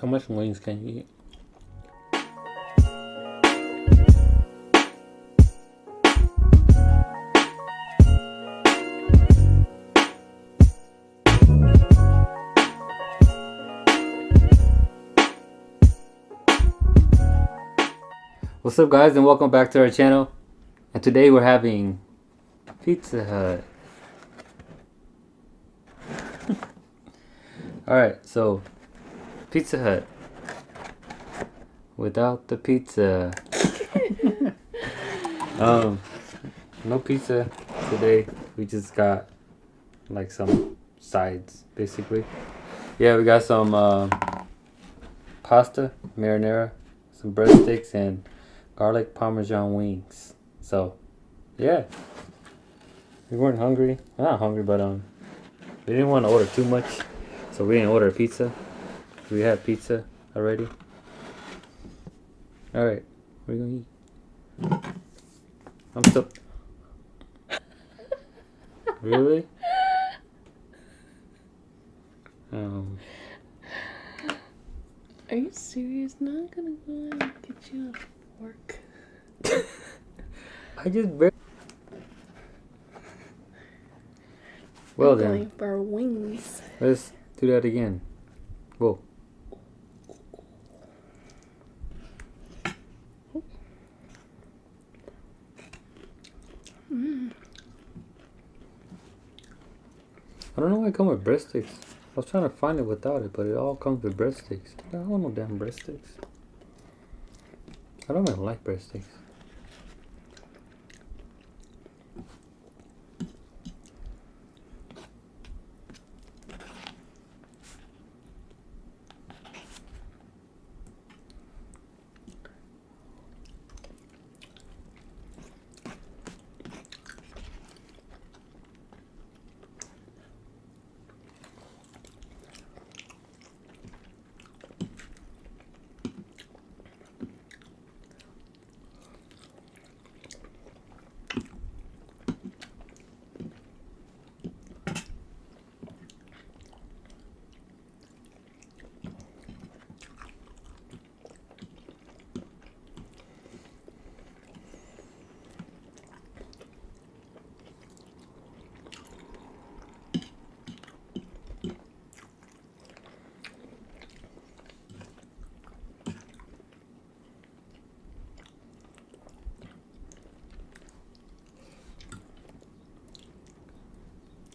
How much wings can you eat? What's up, guys, and welcome back to our channel. And today we're having Pizza Hut. Alright, so Pizza Hut without the pizza. No pizza today. We just got like some sides, basically. Yeah, we got some pasta, marinara, some breadsticks, and garlic parmesan wings. So, yeah. We weren't hungry. We're not hungry, but we didn't want to order too much, so we didn't order a pizza. We had pizza already. All right, what are you gonna eat? I'm still. Really? Are you serious? No, I'm gonna go and get you a fork. I just barely. Well, I'm then, going for wings. let's do that again. Whoa. I don't know why it comes with breadsticks. I was trying to find it without it, but it all comes with breadsticks. I don't want no damn breadsticks. I don't even like breadsticks.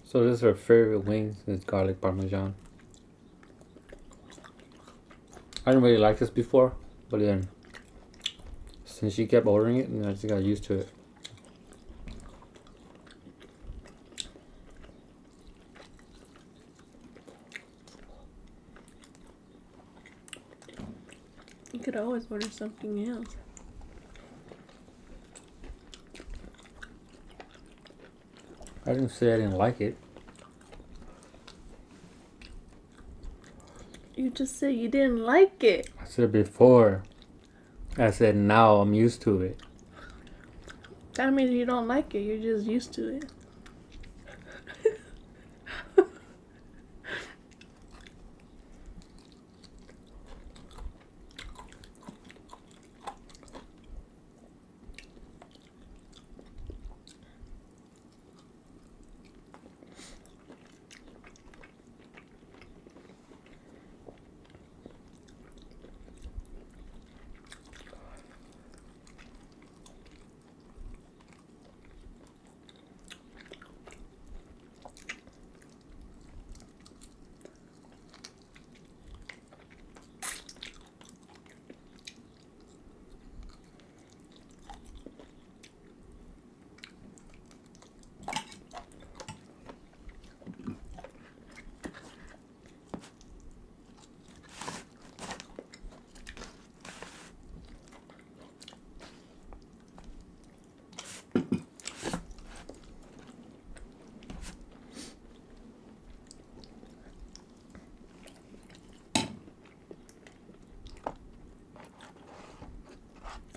So this is her favorite wings. It's garlic parmesan. I didn't really like this before, but then since she kept ordering it, and I just got used to it. You could always order something else. I didn't say I didn't like it. You just said you didn't like it. I said before. I said now I'm used to it. That means you don't like it. You're just used to it.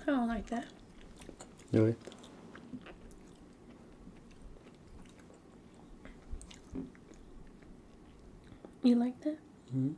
I don't like that. Really? You like that? Mm-hmm.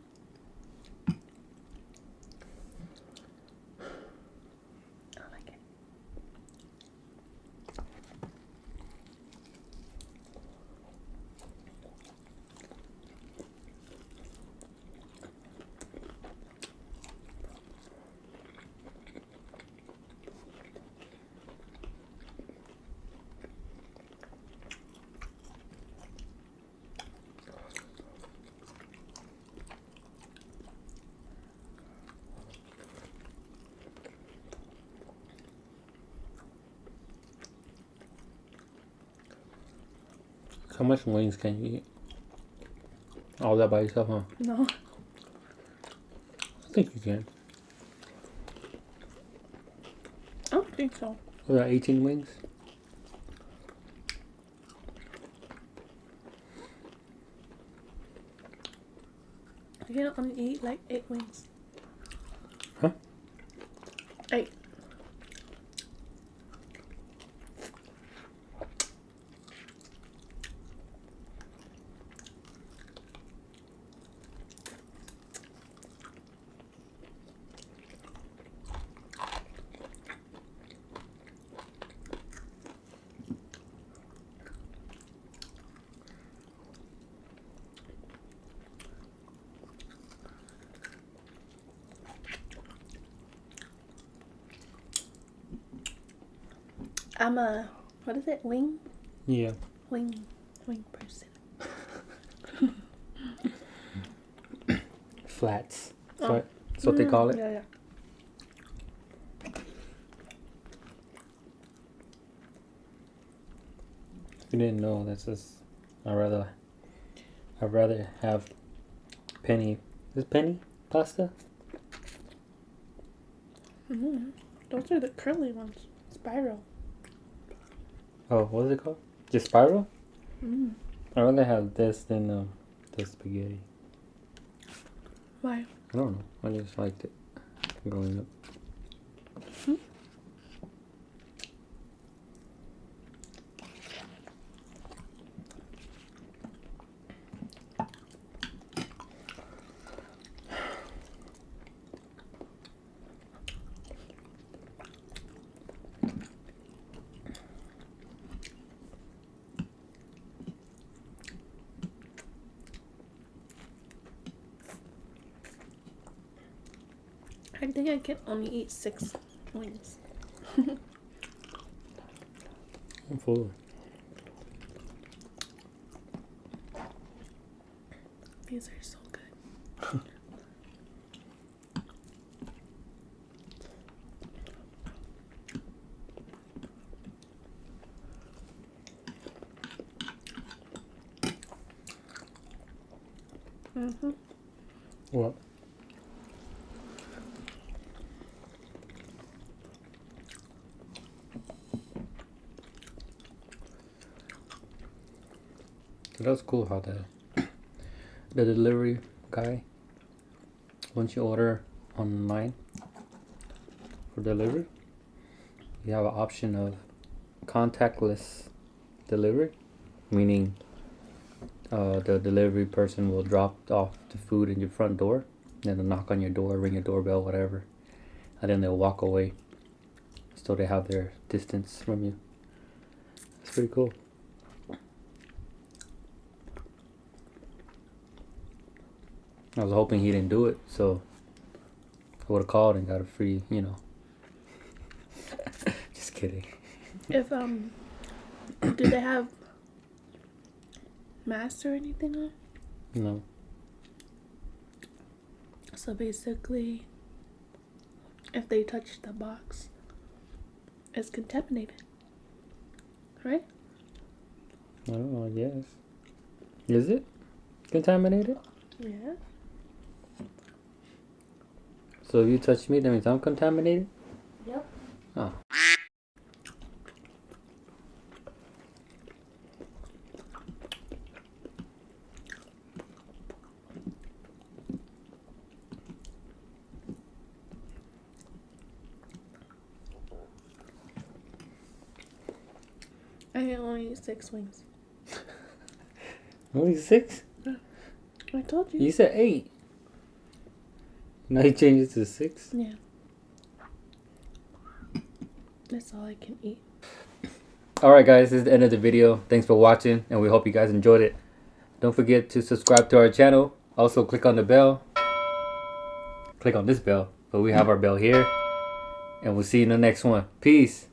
How much wings can you eat? All that by yourself, huh? No. I think you can. I don't think so. Was that 18 wings? I can only eat like 8 wings. Huh? 8. I'm a, what is it? Wing Yeah. person. Flats. Oh. That's what they call it. Yeah. If you didn't know, that's just I'd rather have penny. Is penny pasta? Those are the curly ones. Spiral. Oh, what is it called? Just spiral? Mm. I'd rather have this than the spaghetti. Why? I don't know. I just liked it growing up. I think I can only eat 6 wings. I'm full. These are so good. What? That's cool how the delivery guy, once you order online for delivery, you have an option of contactless delivery, meaning the delivery person will drop off the food in your front door, then they'll knock on your door, ring your doorbell, whatever, and then they'll walk away, so they have their distance from you. It's pretty cool. I was hoping he didn't do it, so I would have called and got a free, Just kidding. If do they have masks or anything on? No. So basically, if they touch the box, it's contaminated, right? I don't know, I guess. Is it contaminated? Yeah. So if you touch me, that means I'm contaminated? Yep. Oh. I can only eat 6 wings. Only 6? I told you. You said 8. Now you changed it to 6? Yeah. That's all I can eat. Alright guys, this is the end of the video. Thanks for watching, and we hope you guys enjoyed it. Don't forget to subscribe to our channel. Also click on the bell. Click on this bell, but we have our bell here. And we'll see you in the next one. Peace.